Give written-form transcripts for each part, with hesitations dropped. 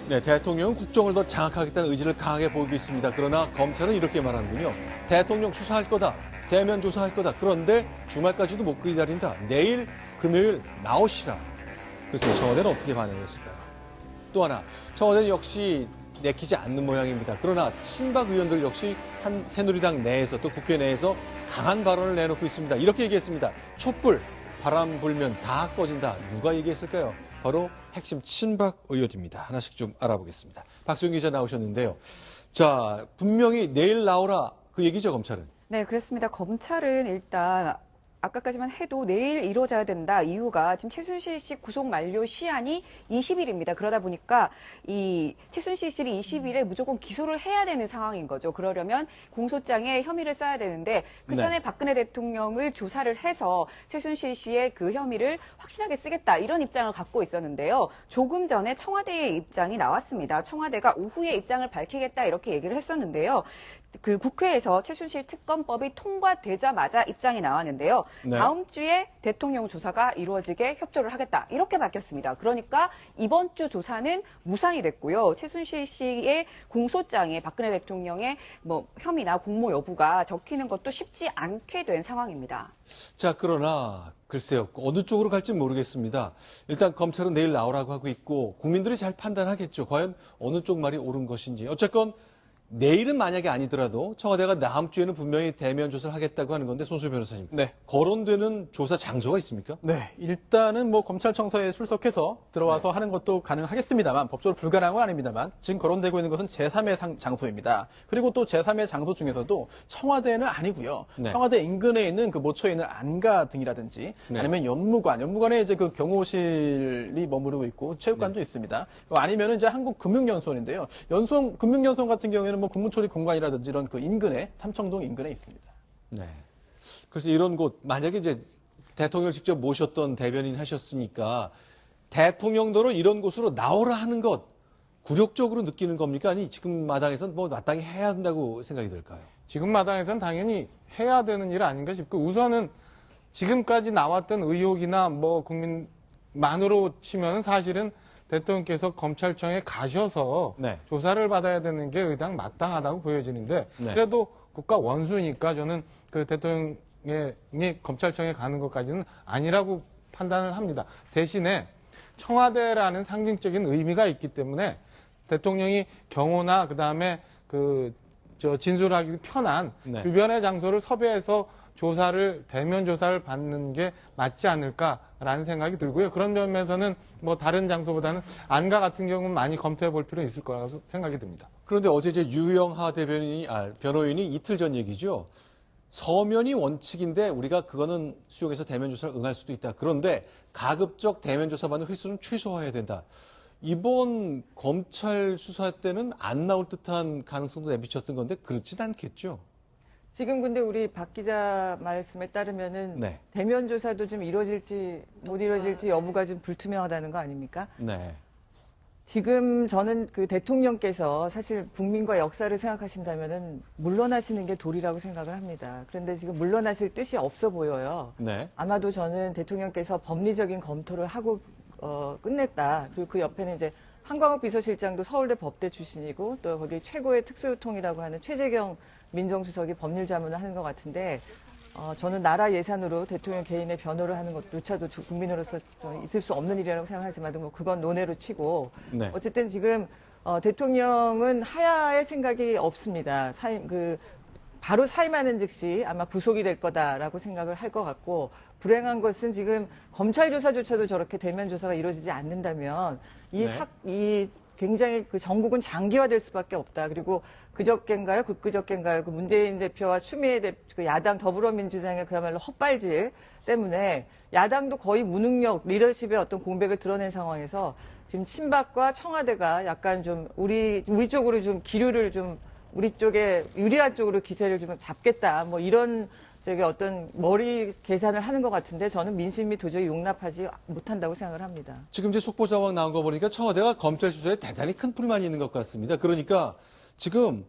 네, 대통령은 국정을 더 장악하겠다는 의지를 강하게 보이고 있습니다. 그러나 검찰은 이렇게 말하는군요. 대통령 수사할 거다. 대면 조사할 거다. 그런데 주말까지도 못 기다린다. 내일 금요일 나오시라. 그래서 청와대는 어떻게 반응했을까요? 또 하나, 청와대는 역시 내키지 않는 모양입니다. 그러나 친박 의원들 역시 한 새누리당 내에서 또 국회 내에서 강한 발언을 내놓고 있습니다. 이렇게 얘기했습니다. 촛불, 바람 불면 다 꺼진다. 누가 얘기했을까요? 바로 핵심 친박 의원입니다. 하나씩 좀 알아보겠습니다. 박수영 기자 나오셨는데요. 자, 분명히 내일 나오라 그 얘기죠, 검찰은? 네, 그렇습니다. 검찰은 일단 아까까지만 해도 내일 이루어져야 된다. 이유가 지금 최순실 씨 구속 만료 시한이 20일입니다. 그러다 보니까 이 최순실 씨를 20일에 무조건 기소를 해야 되는 상황인 거죠. 그러려면 공소장에 혐의를 써야 되는데 그 전에 박근혜 대통령을 조사를 해서 최순실 씨의 그 혐의를 확실하게 쓰겠다. 이런 입장을 갖고 있었는데요. 조금 전에 청와대의 입장이 나왔습니다. 청와대가 오후에 입장을 밝히겠다 이렇게 얘기를 했었는데요. 그 국회에서 최순실 특검법이 통과되자마자 입장이 나왔는데요. 네. 다음 주에 대통령 조사가 이루어지게 협조를 하겠다. 이렇게 밝혔습니다. 그러니까 이번 주 조사는 무산이 됐고요. 최순실 씨의 공소장에 박근혜 대통령의 뭐 혐의나 공모 여부가 적히는 것도 쉽지 않게 된 상황입니다. 자, 그러나 글쎄요. 어느 쪽으로 갈지 모르겠습니다. 일단 검찰은 내일 나오라고 하고 있고 국민들이 잘 판단하겠죠. 과연 어느 쪽 말이 옳은 것인지. 어쨌건 내일은 만약에 아니더라도 청와대가 다음 주에는 분명히 대면 조사를 하겠다고 하는 건데 손수희 변호사님. 네. 거론되는 조사 장소가 있습니까? 네. 일단은 뭐 검찰청사에 출석해서 들어와서 하는 것도 가능하겠습니다만 법적으로 불가능한 건 아닙니다만 지금 거론되고 있는 것은 제3의 장소입니다. 그리고 또 제3의 장소 중에서도 청와대는 아니고요. 네. 청와대 인근에 있는 그 모처에 있는 안가 등이라든지 네. 아니면 연무관에 이제 그 경호실이 머무르고 있고 체육관도 있습니다. 아니면은 이제 한국금융연수원인데요. 금융연수원 같은 경우에는 뭐 국무초리 공간이라든지 이런 그 인근에 삼청동 인근에 있습니다. 네. 그래서 이런 곳 만약에 이제 대통령을 직접 모셨던 대변인 하셨으니까 대통령도로 이런 곳으로 나오라 하는 것 굴욕적으로 느끼는 겁니까? 아니 지금 마당에서는 뭐 마땅히 해야 한다고 생각이 들까요? 지금 마당에서는 당연히 해야 되는 일 아닌가 싶고 우선은 지금까지 나왔던 의혹이나 뭐 국민만으로 치면 사실은 대통령께서 검찰청에 가셔서 네. 조사를 받아야 되는 게 의당 마땅하다고 보여지는데 네. 그래도 국가 원수니까 저는 그 대통령이 검찰청에 가는 것까지는 아니라고 판단을 합니다. 대신에 청와대라는 상징적인 의미가 있기 때문에 대통령이 경호나 그다음에 진술하기 편한 네. 주변의 장소를 섭외해서 대면 조사를 받는 게 맞지 않을까라는 생각이 들고요. 그런 점에서는 뭐 다른 장소보다는 안가 같은 경우는 많이 검토해 볼 필요는 있을 거라고 생각이 듭니다. 그런데 어제 이제 유영하 변호인이 이틀 전 얘기죠. 서면이 원칙인데 우리가 그거는 수용해서 대면 조사를 응할 수도 있다. 그런데 가급적 대면 조사 받는 횟수는 최소화해야 된다. 이번 검찰 수사 때는 안 나올 듯한 가능성도 내비쳤던 건데 그렇진 않겠죠. 지금 근데 우리 박 기자 말씀에 따르면은 네. 대면 조사도 좀 이루어질지 못 이루어질지 여부가 좀 불투명하다는 거 아닙니까? 네. 지금 저는 그 대통령께서 사실 국민과 역사를 생각하신다면은 물러나시는 게 도리라고 생각을 합니다. 그런데 지금 물러나실 뜻이 없어 보여요. 네. 아마도 저는 대통령께서 법리적인 검토를 하고 끝냈다. 그리고 그 옆에는 이제 한광욱 비서실장도 서울대 법대 출신이고 또 거기 최고의 특수통이라고 하는 최재경 민정수석이 법률자문을 하는 것 같은데 저는 나라 예산으로 대통령 개인의 변호를 하는 것조차도 국민으로서 있을 수 없는 일이라고 생각하지만 뭐 그건 논외로 치고 네. 어쨌든 지금 대통령은 하야의 생각이 없습니다. 바로 사임하는 즉시 아마 구속이 될 거다라고 생각을 할 것 같고 불행한 것은 지금 검찰 조사조차도 저렇게 대면 조사가 이루어지지 않는다면 이 굉장히 그 전국은 장기화될 수밖에 없다. 그리고 그저께인가요? 그 문재인 대표와 추미애 그 야당 더불어민주당의 그야말로 헛발질 때문에 야당도 거의 무능력, 리더십의 어떤 공백을 드러낸 상황에서 지금 친박과 청와대가 약간 좀 우리 쪽으로 좀 기류를 좀 우리 쪽에 유리한 쪽으로 기세를 좀 잡겠다. 뭐 이런 어떤 머리 계산을 하는 것 같은데 저는 민심이 도저히 용납하지 못한다고 생각을 합니다. 지금 이제 속보 자막 나온 거 보니까 청와대가 검찰 수사에 대단히 큰 불만이 있는 것 같습니다. 그러니까 지금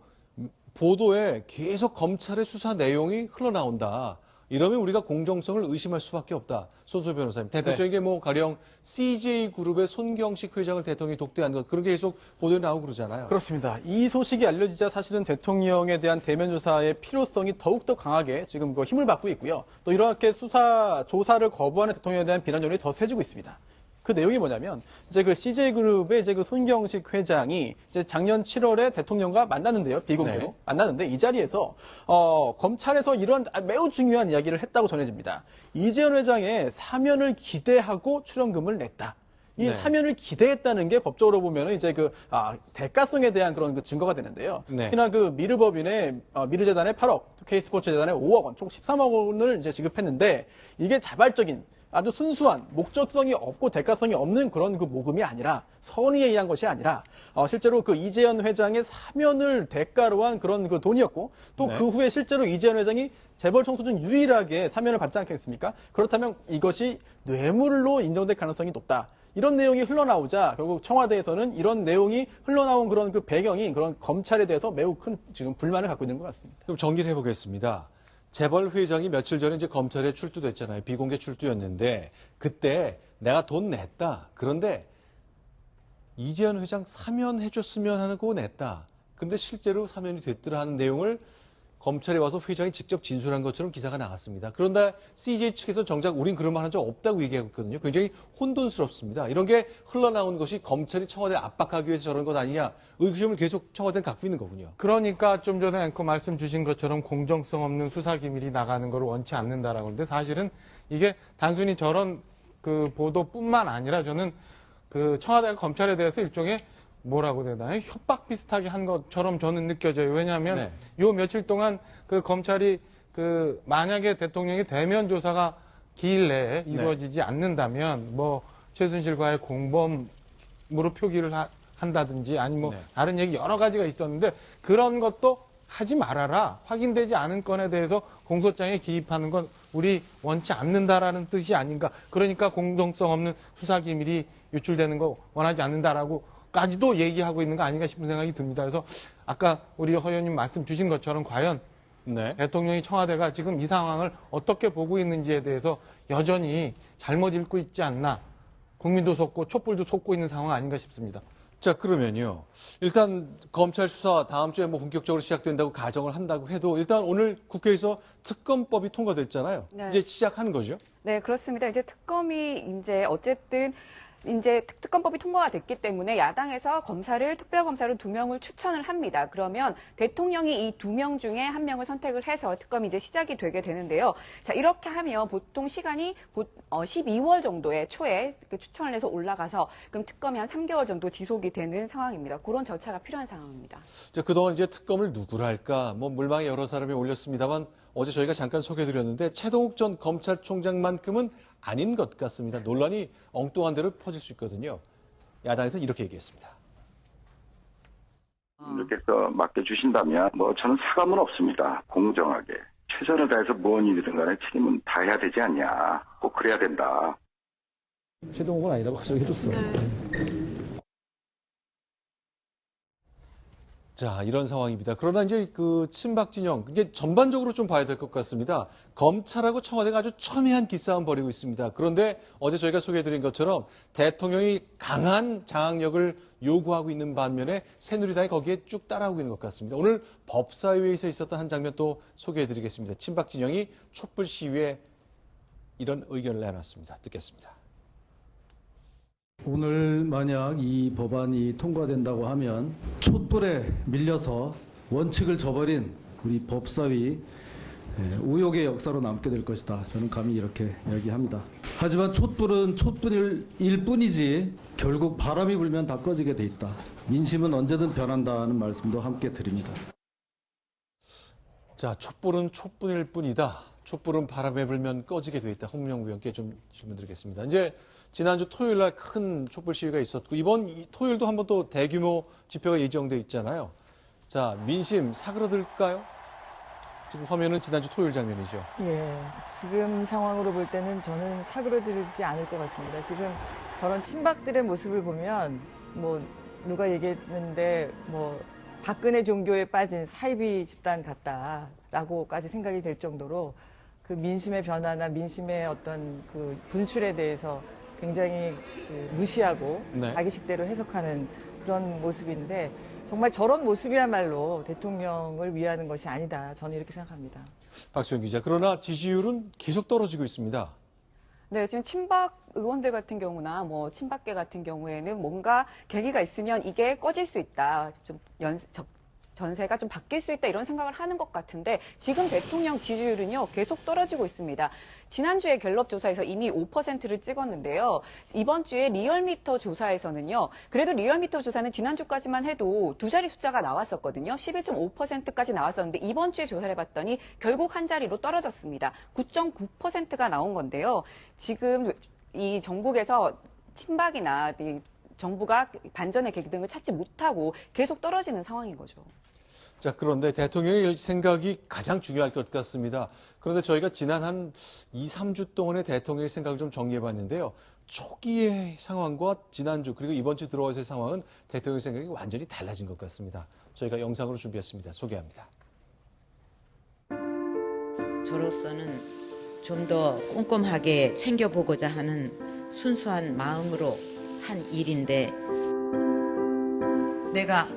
보도에 계속 검찰의 수사 내용이 흘러나온다. 이러면 우리가 공정성을 의심할 수밖에 없다. 손소 변호사님. 대표적인 게 뭐 가령 CJ그룹의 손경식 회장을 대통령이 독대한 것 그런 게 계속 보도에 나오고 그러잖아요. 그렇습니다. 이 소식이 알려지자 사실은 대통령에 대한 대면 조사의 필요성이 더욱더 강하게 지금 힘을 받고 있고요. 또 이렇게 조사를 거부하는 대통령에 대한 비난 여론이 더 세지고 있습니다. 그 내용이 뭐냐면 이제 그 CJ그룹의 이제 그 손경식 회장이 이제 작년 7월에 대통령과 만났는데요. 비공개로 네. 만났는데 이 자리에서 검찰에서 이런 매우 중요한 이야기를 했다고 전해집니다. 이재현 회장의 사면을 기대하고 출연금을 냈다. 이 네. 사면을 기대했다는 게 법적으로 보면 이제 대가성에 대한 그런 그 증거가 되는데요. 네. 특히나 그 미르법인의 미르재단에 8억, K스포츠재단에 5억 원, 총 13억 원을 이제 지급했는데 이게 자발적인 아주 순수한 목적성이 없고 대가성이 없는 그런 그 모금이 아니라 선의에 의한 것이 아니라 실제로 그 이재현 회장의 사면을 대가로 한 그런 그 돈이었고 또 네. 그 후에 실제로 이재현 회장이 재벌 총수 중 유일하게 사면을 받지 않겠습니까? 그렇다면 이것이 뇌물로 인정될 가능성이 높다. 이런 내용이 흘러나오자 결국 청와대에서는 이런 내용이 흘러나온 그런 그 배경이 그런 검찰에 대해서 매우 큰 지금 불만을 갖고 있는 것 같습니다. 그럼 정리를 해보겠습니다. 재벌 회장이 며칠 전에 이제 검찰에 출두됐잖아요. 비공개 출두였는데 그때 내가 돈 냈다. 그런데 이재현 회장 사면해줬으면 하고 냈다. 근데 실제로 사면이 됐더라 하는 내용을 검찰에 와서 회장이 직접 진술한 것처럼 기사가 나갔습니다. 그런데 CJ 측에서 정작 우린 그런 말 한 적 없다고 얘기하고 있거든요. 굉장히 혼돈스럽습니다. 이런 게 흘러나온 것이 검찰이 청와대를 압박하기 위해서 저런 것 아니냐. 의구심을 계속 청와대는 갖고 있는 거군요. 그러니까 좀 전에 앵커 말씀 주신 것처럼 공정성 없는 수사 기밀이 나가는 걸 원치 않는다라고 하는데 사실은 이게 단순히 저런 그 보도뿐만 아니라 저는 그 청와대가 검찰에 대해서 일종의 뭐라고 해야 되나요? 협박 비슷하게 한 것처럼 저는 느껴져요. 왜냐하면 네. 요 며칠 동안 그 검찰이 그 만약에 대통령의 대면 조사가 기일 내에 이루어지지 않는다면 뭐 최순실과의 공범으로 표기를 한다든지 아니면 뭐 네. 다른 얘기 여러 가지가 있었는데 그런 것도 하지 말아라. 확인되지 않은 건에 대해서 공소장에 기입하는 건 우리 원치 않는다라는 뜻이 아닌가. 그러니까 공정성 없는 수사 기밀이 유출되는 거 원하지 않는다라고 까지도 얘기하고 있는 거 아닌가 싶은 생각이 듭니다. 그래서 아까 우리 허 의원님 말씀 주신 것처럼 과연 네. 대통령이 청와대가 지금 이 상황을 어떻게 보고 있는지에 대해서 여전히 잘못 읽고 있지 않나. 국민도 속고 촛불도 속고 있는 상황 아닌가 싶습니다. 자, 그러면요. 일단 검찰 수사 다음 주에 뭐 본격적으로 시작된다고 가정을 한다고 해도 일단 오늘 국회에서 특검법이 통과됐잖아요. 네. 이제 시작하는 거죠. 네, 그렇습니다. 이제 특검이 이제 어쨌든 이제 특검법이 통과가 됐기 때문에 야당에서 특별검사로 2명을 추천을 합니다. 그러면 대통령이 이 2명 중에 1명을 선택을 해서 특검이 이제 시작이 되게 되는데요. 자, 이렇게 하면 보통 시간이 12월 정도에 초에 추천을 해서 올라가서 그럼 특검이 한 3개월 정도 지속이 되는 상황입니다. 그런 절차가 필요한 상황입니다. 자, 그동안 이제 특검을 누구로 할까? 뭐 물망에 여러 사람이 올렸습니다만 어제 저희가 잠깐 소개해드렸는데 최동욱 전 검찰총장만큼은 아닌 것 같습니다. 논란이 엉뚱한 대로 퍼질 수 있거든요. 야당에서 이렇게 얘기했습니다. 이렇게서 맡겨주신다면 뭐 저는 사감은 없습니다. 공정하게. 최선을 다해서 무언 일이든 간에 책임은 다해야 되지 않냐. 꼭 그래야 된다. 최동욱은 아니라고 가정해줬어. 자, 이런 상황입니다. 그러나 이제 그 친박 진영, 이게 전반적으로 좀 봐야 될 것 같습니다. 검찰하고 청와대가 아주 첨예한 기싸움 벌이고 있습니다. 그런데 어제 저희가 소개해드린 것처럼 대통령이 강한 장악력을 요구하고 있는 반면에 새누리당이 거기에 쭉 따라오고 있는 것 같습니다. 오늘 법사위에서 있었던 한 장면 또 소개해드리겠습니다. 친박 진영이 촛불 시위에 이런 의견을 내놨습니다. 듣겠습니다. 오늘 만약 이 법안이 통과된다고 하면 촛불에 밀려서 원칙을 저버린 우리 법사위 우욕의 역사로 남게 될 것이다. 저는 감히 이렇게 이야기합니다. 하지만 촛불은 촛불일 뿐이지 결국 바람이 불면 다 꺼지게 돼 있다. 민심은 언제든 변한다는 말씀도 함께 드립니다. 자, 촛불은 촛불일 뿐이다. 촛불은 바람에 불면 꺼지게 돼 있다. 홍명구 의원께 좀 질문 드리겠습니다. 이제 지난주 토요일 날 큰 촛불 시위가 있었고 이번 토요일도 한번 또 대규모 집회가 예정돼 있잖아요. 자, 민심 사그러들까요? 지금 화면은 지난주 토요일 장면이죠. 예, 지금 상황으로 볼 때는 저는 사그러들지 않을 것 같습니다. 지금 저런 친박들의 모습을 보면 뭐 누가 얘기했는데 뭐 박근혜 종교에 빠진 사이비 집단 같다라고까지 생각이 될 정도로 그 민심의 변화나 민심의 어떤 그 분출에 대해서 굉장히 그 무시하고 네. 자기 식대로 해석하는 그런 모습인데 정말 저런 모습이야말로 대통령을 위하는 것이 아니다. 저는 이렇게 생각합니다. 박수영 기자. 그러나 지지율은 계속 떨어지고 있습니다. 네, 지금 친박 의원들 같은 경우나 뭐 친박계 같은 경우에는 뭔가 계기가 있으면 이게 꺼질 수 있다. 좀 전세가 좀 바뀔 수 있다 이런 생각을 하는 것 같은데 지금 대통령 지지율은요 계속 떨어지고 있습니다. 지난주에 갤럽 조사에서 이미 5%를 찍었는데요. 이번 주에 리얼미터 조사에서는요. 그래도 리얼미터 조사는 지난주까지만 해도 두 자리 숫자가 나왔었거든요. 11.5%까지 나왔었는데 이번 주에 조사를 해봤더니 결국 한 자리로 떨어졌습니다. 9.9%가 나온 건데요. 지금 이 전국에서 친박이나 이 정부가 반전의 계기 등을 찾지 못하고 계속 떨어지는 상황인 거죠. 자, 그런데 대통령의 생각이 가장 중요할 것 같습니다. 그런데 저희가 지난 한 2, 3주 동안의 대통령의 생각을 좀 정리해 봤는데요. 초기의 상황과 지난주 그리고 이번 주 들어와서의 상황은 대통령의 생각이 완전히 달라진 것 같습니다. 저희가 영상으로 준비했습니다. 소개합니다. 저로서는 좀 더 꼼꼼하게 챙겨보고자 하는 순수한 마음으로 한 일인데 내가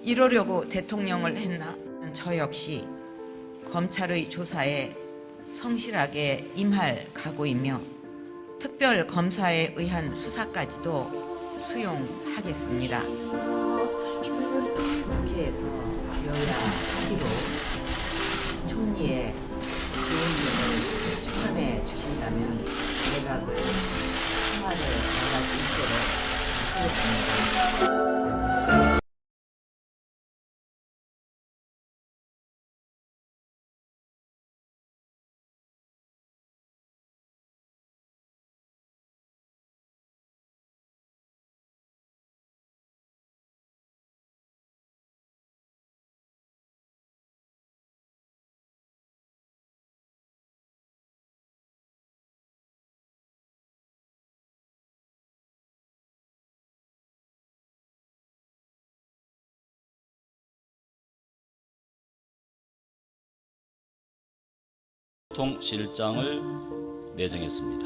이러려고 대통령을 했나? 저 역시 검찰의 조사에 성실하게 임할 각오이며 특별 검사에 의한 수사까지도 수용하겠습니다. 국회에서 여야 합의로 총리의 개인을 추천해 주신다면 내각을 청와대 전략 일대로 하겠습니다. 통실장을 내정했습니다.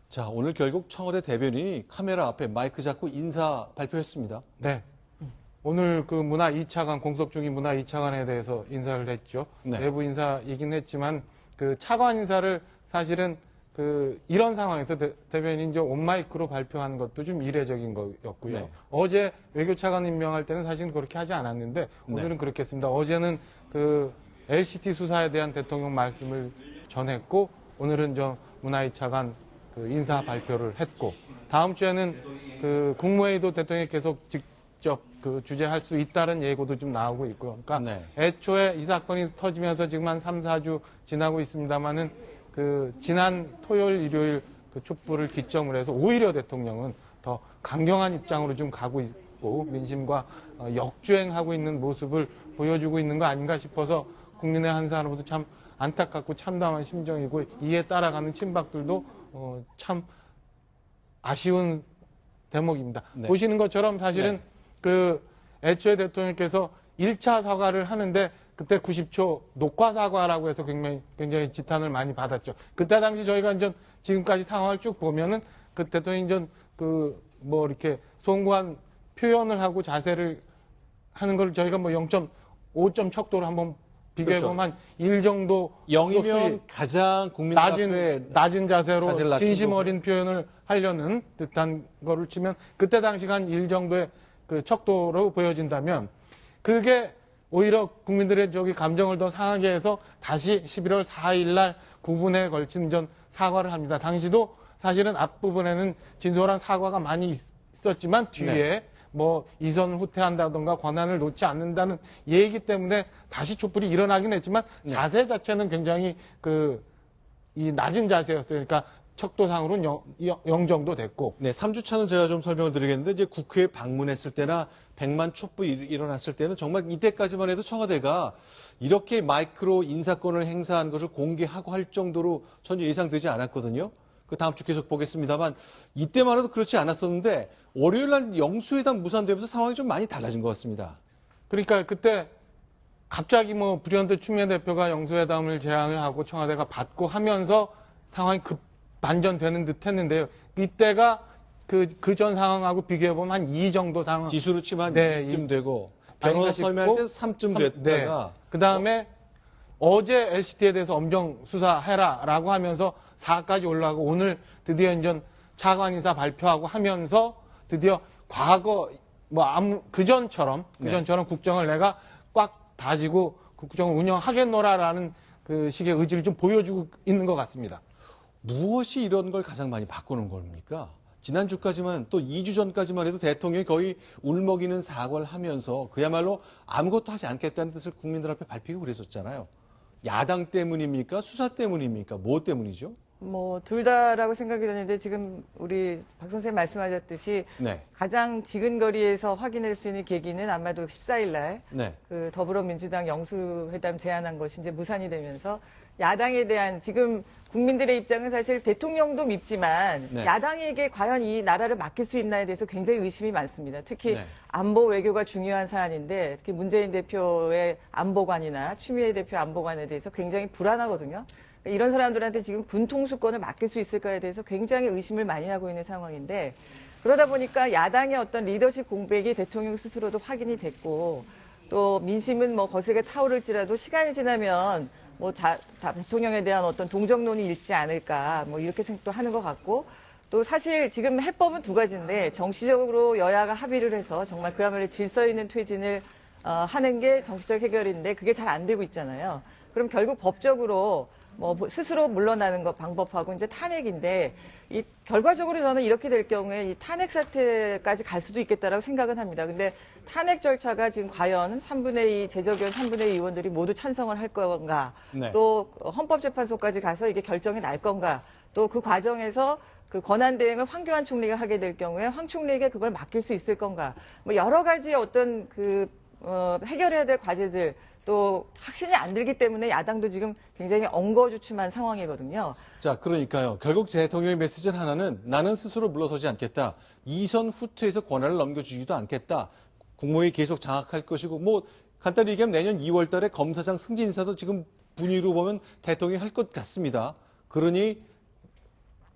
자, 오늘 결국 청와대 대변인이 카메라 앞에 마이크 잡고 인사 발표했습니다. 네. 오늘 그 문화 2차관, 공석 중인 문화 2차관에 대해서 인사를 했죠. 네. 내부 인사이긴 했지만 그 차관 인사를 사실은 그 이런 상황에서 대변인 온 마이크로 발표한 것도 좀 이례적인 거였고요. 네. 어제 외교차관 임명할 때는 사실 그렇게 하지 않았는데 오늘은 네. 그렇게 했습니다. 어제는 그 LCT 수사에 대한 대통령 말씀을 전했고 오늘은 문화 2차관 그 인사 발표를 했고 다음 주에는 그 국무회의도 대통령이 계속 직접 그 주재할 수 있다는 예고도 좀 나오고 있고요. 그러니까 네. 애초에 이 사건이 터지면서 지금 한 3, 4주 지나고 있습니다만은 그 지난 토요일, 일요일 그 촛불을 기점으로 해서 오히려 대통령은 더 강경한 입장으로 좀 가고 있고 민심과 역주행하고 있는 모습을 보여주고 있는 거 아닌가 싶어서 국민의 한 사람으로도 참 안타깝고 참담한 심정이고 이에 따라가는 친박들도 참 아쉬운 대목입니다. 네. 보시는 것처럼 사실은 네. 그 애초에 대통령께서 1차 사과를 하는데 그때 90초 녹화 사과라고 해서 굉장히 지탄을 많이 받았죠. 그때 당시 저희가 지금까지 상황을 쭉 보면은 그 대통령이 뭐 이렇게 송구한 표현을 하고 자세를 하는 걸 저희가 뭐 0.5점 척도로 한번 비교해보면 한 1 정도 0이면 가장 국민 앞에 낮은 자세로 자세를 낮춘 진심 거고. 어린 표현을 하려는 듯한 거를 치면 그때 당시가 한 1 정도의 그 척도로 보여진다면 그게 오히려 국민들의 감정을 더 상하게 해서 다시 11월 4일 날 9분에 걸친 사과를 합니다. 당시도 사실은 앞부분에는 진솔한 사과가 많이 있었지만 뒤에 네. 뭐 이선 후퇴한다던가 권한을 놓지 않는다는 얘기 때문에 다시 촛불이 일어나긴 했지만 네. 자세 자체는 굉장히 이 낮은 자세였어요. 그러니까 척도상으로는 0 정도 됐고. 네, 3주차는 제가 좀 설명을 드리겠는데 이제 국회에 방문했을 때나 100만 촛불이 일어났을 때는 정말 이때까지만 해도 청와대가 이렇게 마이크로 인사권을 행사한 것을 공개하고 할 정도로 전혀 예상되지 않았거든요. 그 다음 주 계속 보겠습니다만 이때만 해도 그렇지 않았었는데 월요일 날 영수회담 무산되면서 상황이 좀 많이 달라진 것 같습니다. 그러니까 그때 갑자기 뭐 불현듯 추미애 대표가 영수회담을 제안을 하고 청와대가 받고 하면서 상황이 급 반전되는 듯 했는데요. 이때가 그 전 상황하고 비교해보면 한 2 정도 상황. 지수로 치면 네, 2쯤 되고 아닌가 변호사 설명할 때 3쯤 됐다가 그 다음에 어제 LCT에 대해서 엄정 수사해라라고 하면서 4까지 올라가고 오늘 드디어 이제 차관 인사 발표하고 하면서 드디어 과거 그전처럼 국정을 내가 꽉 다지고 국정을 운영하겠노라라는 그 식의 의지를 좀 보여주고 있는 것 같습니다. 무엇이 이런 걸 가장 많이 바꾸는 겁니까? 지난주까지만 또 2주 전까지만 해도 대통령이 거의 울먹이는 사과를 하면서 그야말로 아무것도 하지 않겠다는 뜻을 국민들 앞에 밝히고 그랬었잖아요. 야당 때문입니까? 수사 때문입니까? 뭐 때문이죠? 뭐 둘 다라고 생각이 드는데 지금 우리 박 선생님 말씀하셨듯이 네. 가장 지근거리에서 확인할 수 있는 계기는 아마도 14일 날 네. 그 더불어민주당 영수회담 제안한 것이 이제 무산이 되면서 야당에 대한 지금 국민들의 입장은 사실 대통령도 밉지만 네. 야당에게 과연 이 나라를 맡길 수 있나에 대해서 굉장히 의심이 많습니다. 특히 네. 안보 외교가 중요한 사안인데 특히 문재인 대표의 안보관이나 추미애 대표 안보관에 대해서 굉장히 불안하거든요. 이런 사람들한테 지금 군 통수권을 맡길 수 있을까에 대해서 굉장히 의심을 많이 하고 있는 상황인데 그러다 보니까 야당의 어떤 리더십 공백이 대통령 스스로도 확인이 됐고 또 민심은 뭐 거세게 타오를지라도 시간이 지나면 뭐 대통령에 대한 어떤 동정론이 일지 않을까 뭐 이렇게 생각도 하는 것 같고 또 사실 지금 해법은 2가지인데 정치적으로 여야가 합의를 해서 정말 그야말로 질서 있는 퇴진을 하는 게 정치적 해결인데 그게 잘 안 되고 있잖아요. 그럼 결국 법적으로 뭐 스스로 물러나는 것 방법하고 이제 탄핵인데 이 결과적으로 저는 이렇게 될 경우에 이 탄핵 사태까지 갈 수도 있겠다라고 생각은 합니다. 근데 탄핵 절차가 지금 과연 3분의 2 제적의원 3분의 2 의원들이 모두 찬성을 할 건가? 네. 또 헌법재판소까지 가서 이게 결정이 날 건가? 또 그 과정에서 그 권한 대행을 황교안 총리가 하게 될 경우에 황 총리에게 그걸 맡길 수 있을 건가? 뭐 여러 가지 어떤 해결해야 될 과제들 또 확신이 안 들기 때문에 야당도 지금 굉장히 엉거주춤한 상황이거든요. 자, 그러니까요. 결국 대통령의 메시지 하나는 나는 스스로 물러서지 않겠다. 이선 후퇴해서 권한을 넘겨주지도 않겠다. 국무회의 계속 장악할 것이고 뭐 간단히 얘기하면 내년 2월 달에 검사장 승진 인사도 지금 분위기로 보면 대통령이 할 것 같습니다. 그러니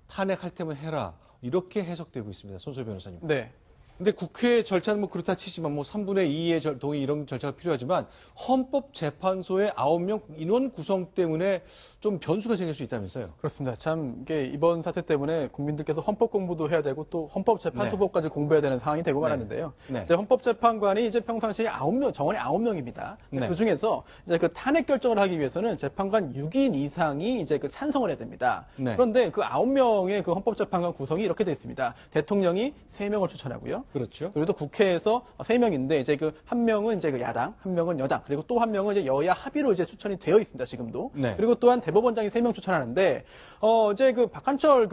탄핵할 테면 해라. 이렇게 해석되고 있습니다. 손소희 변호사님. 네. 근데 국회 절차는 뭐 그렇다 치지만 뭐 3분의 2의 동의 이런 절차가 필요하지만 헌법재판소의 9명 인원 구성 때문에 좀 변수가 생길 수 있다면서요. 그렇습니다. 참 이게 이번 사태 때문에 국민들께서 헌법 공부도 해야 되고 또 헌법재판소법까지 공부해야 되는 상황이 되고 말았는데요. 네. 이제 헌법재판관이 이제 평상시에 9명, 정원이 9명입니다. 네. 그 중에서 이제 그 탄핵 결정을 하기 위해서는 재판관 6인 이상이 이제 그 찬성을 해야 됩니다. 네. 그런데 그 9명의 그 헌법재판관 구성이 이렇게 되어 있습니다. 대통령이 3명을 추천하고요. 그렇죠. 그리고 또 국회에서 3명인데 이제 그 1명은 이제 그 야당, 1명은 여당, 그리고 또 1명은 이제 여야 합의로 이제 추천이 되어 있습니다. 지금도. 네. 그리고 또한 대법원장이 3명 추천하는데 이제 그 박한철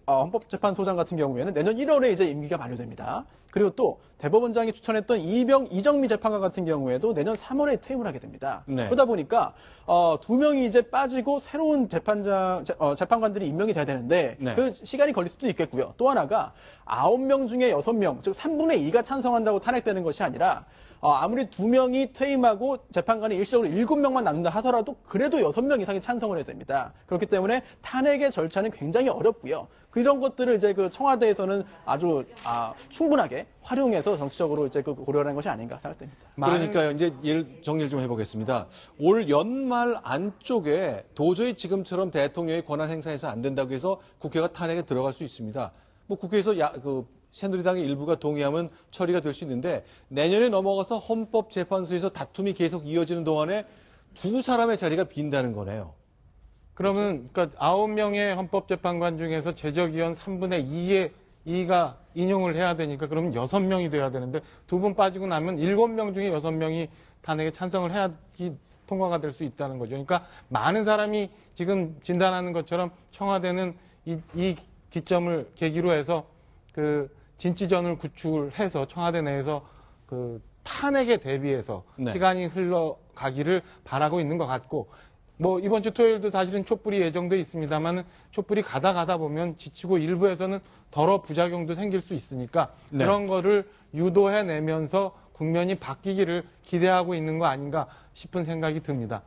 헌법재판소장 같은 경우에는 내년 1월에 이제 임기가 만료됩니다. 그리고 또 대법원장이 추천했던 이정미 재판관 같은 경우에도 내년 3월에 퇴임을 하게 됩니다. 네. 그러다 보니까 2명이 이제 빠지고 새로운 재판관들이 임명이 돼야 되는데 네. 그 시간이 걸릴 수도 있겠고요. 또 하나가 9명 중에 6명, 즉 3분의 2가 찬성한다고 탄핵되는 것이 아니라 아무리 2명이 퇴임하고 재판관이 일시적으로 7명만 남는다 하더라도 그래도 6명 이상이 찬성을 해야 됩니다. 그렇기 때문에 탄핵의 절차는 굉장히 어렵고요. 이런 것들을 이제 그 청와대에서는 아주 충분하게 활용해서 정치적으로 이제 그 고려하는 것이 아닌가 생각됩니다. 그러니까요. 이제 정리를 좀 해보겠습니다. 올 연말 안쪽에 도저히 지금처럼 대통령의 권한 행사해서 안 된다고 해서 국회가 탄핵에 들어갈 수 있습니다. 뭐 국회에서 새누리당의 일부가 동의하면 처리가 될 수 있는데 내년에 넘어가서 헌법재판소에서 다툼이 계속 이어지는 동안에 2사람의 자리가 빈다는 거네요. 그러면 그러니까 9명의 헌법재판관 중에서 제적위원 3분의 2가 인용을 해야 되니까 그러면 6명이 돼야 되는데 2분 빠지고 나면 7명 중에 6명이 탄핵에 찬성을 해야지 통과가 될 수 있다는 거죠. 그러니까 많은 사람이 지금 진단하는 것처럼 청와대는 이 기점을 계기로 해서 그 진지전을 구축해서 청와대 내에서 그 탄핵에 대비해서 네. 시간이 흘러가기를 바라고 있는 것 같고 뭐 이번 주 토요일도 사실은 촛불이 예정돼 있습니다만 촛불이 가다 보면 지치고 일부에서는 덜어 부작용도 생길 수 있으니까 네. 그런 거를 유도해내면서 국면이 바뀌기를 기대하고 있는 거 아닌가 싶은 생각이 듭니다.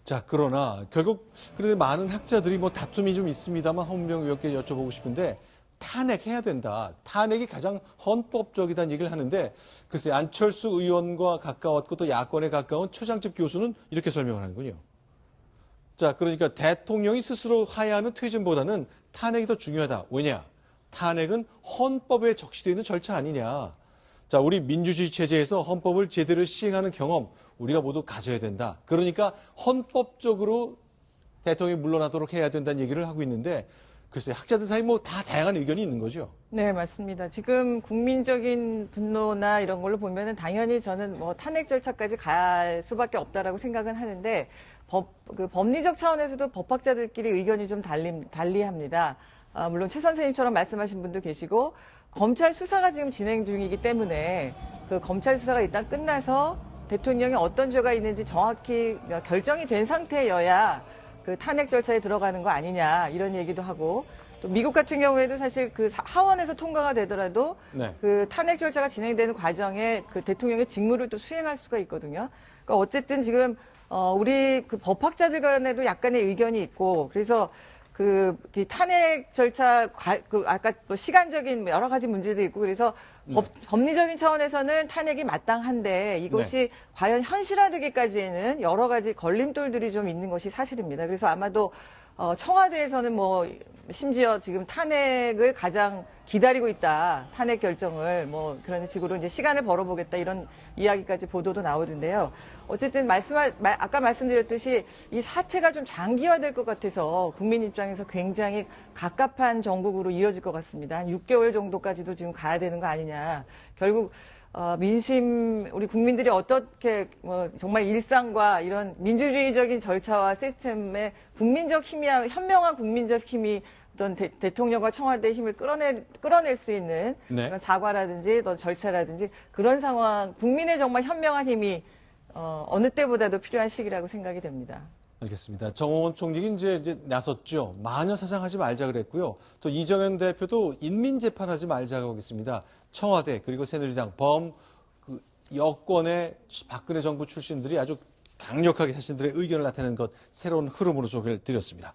자, 그러나 결국 그래도 많은 학자들이 뭐 다툼이 좀 있습니다만 홍문병 의원께 여쭤보고 싶은데 탄핵해야 된다. 탄핵이 가장 헌법적이다는 얘기를 하는데 글쎄 안철수 의원과 가까웠고 또 야권에 가까운 최장집 교수는 이렇게 설명을 하는군요. 자, 그러니까 대통령이 스스로 하야하는 퇴진보다는 탄핵이 더 중요하다. 왜냐? 탄핵은 헌법에 적시되어 있는 절차 아니냐. 자, 우리 민주주의 체제에서 헌법을 제대로 시행하는 경험 우리가 모두 가져야 된다. 그러니까 헌법적으로 대통령이 물러나도록 해야 된다는 얘기를 하고 있는데 글쎄 학자들 사이 뭐 다 다양한 의견이 있는 거죠. 네, 맞습니다. 지금 국민적인 분노나 이런 걸로 보면은 당연히 저는 뭐 탄핵 절차까지 갈 수밖에 없다라고 생각은 하는데 법리적 차원에서도 법학자들끼리 의견이 좀 달리합니다. 물론 최 선생님처럼 말씀하신 분도 계시고 검찰 수사가 지금 진행 중이기 때문에 그 검찰 수사가 일단 끝나서 대통령이 어떤 죄가 있는지 정확히 결정이 된 상태여야 그 탄핵 절차에 들어가는 거 아니냐 이런 얘기도 하고 또 미국 같은 경우에도 사실 그 하원에서 통과가 되더라도 네. 그 탄핵 절차가 진행되는 과정에 그 대통령의 직무를 또 수행할 수가 있거든요. 그러니까 어쨌든 지금 우리 그 법학자들 간에도 약간의 의견이 있고 그래서 그 탄핵 절차 아까 또 시간적인 여러 가지 문제도 있고 그래서 법리적인 차원에서는 탄핵이 마땅한데 이것이 과연 현실화되기까지에는 여러 가지 걸림돌들이 좀 있는 것이 사실입니다. 그래서 아마도 청와대에서는 뭐 심지어 지금 탄핵을 가장 기다리고 있다. 탄핵 결정을 뭐 그런 식으로 이제 시간을 벌어보겠다 이런 이야기까지 보도도 나오던데요. 어쨌든 아까 말씀드렸듯이 이 사태가 좀 장기화될 것 같아서 국민 입장에서 굉장히 갑갑한 정국으로 이어질 것 같습니다. 한 6개월 정도까지도 지금 가야 되는 거 아니냐. 결국 민심 우리 국민들이 어떻게 정말 일상과 이런 민주주의적인 절차와 시스템의 국민적 힘이 현명한 국민적 힘이 어떤 대통령과 청와대의 힘을 끌어낼 수 있는 그런 사과라든지 또 절차라든지 그런 상황 국민의 정말 현명한 힘이 어느 때보다도 필요한 시기라고 생각이 됩니다. 알겠습니다. 정홍원 총리가 이제 나섰죠. 마녀사상하지 말자 그랬고요. 또 이정현 대표도 인민재판하지 말자고 하겠습니다. 청와대 그리고 새누리당 그 여권의 박근혜 정부 출신들이 아주 강력하게 자신들의 의견을 나타내는 것 새로운 흐름으로 소개를 드렸습니다.